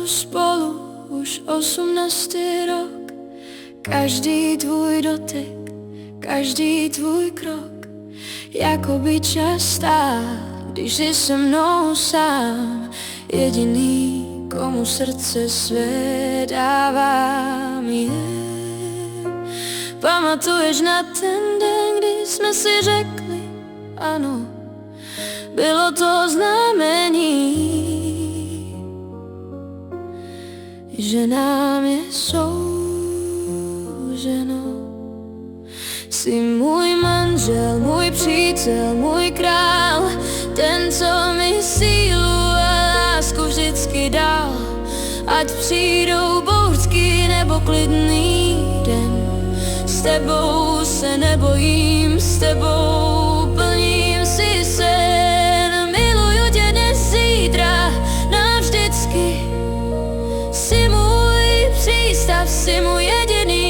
tu spolu už 18. rok. Každý tvůj dotyk, každý tvůj krok, jako by čas stál, když jsi se mnou sám. Jediný, komu srdce své dávám, je. Pamatuješ na ten den, kdy jsme si řekli ano, bylo to znamení, že nám je souženo. Jsi můj manžel, můj přítel, můj král, ten, co mi sílu a lásku vždycky dal. Ať přijdou bouřky nebo klidný den, s tebou se nebojím, s tebou plním si sen. Miluju tě dnes, zítra, navždycky. Jsi můj přístav, jsi můj jediný.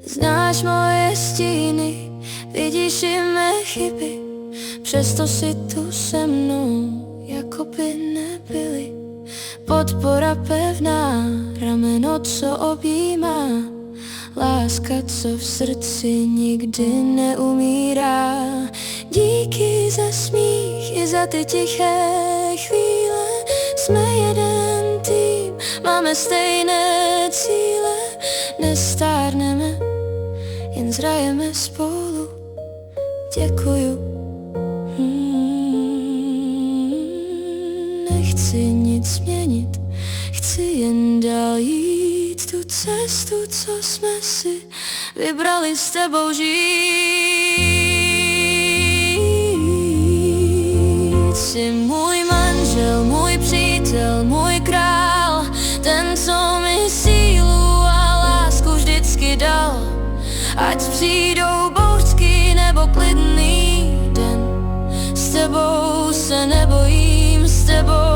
Znáš moje stíny, vidíš i mé chyby, přesto si tu se mnou, jako by nebyly. Podpora pevná, rameno, co objímá, láska, co v srdci nikdy neumírá. Díky za smích i za ty tiché chvíle, jsme jeden tým, máme stejné cíle. Nestárneme, jen zrajeme spolu. Děkuju. Nechci nic měnit, chci jen dál jít tu cestu, co jsme si vybrali s tebou žít. Jsi můj manžel, můj přítel, můj král, ten, co mi sílu a lásku vždycky dal. Ať přijdou bouřky nebo klidný den, s tebou se nebojím, s tebou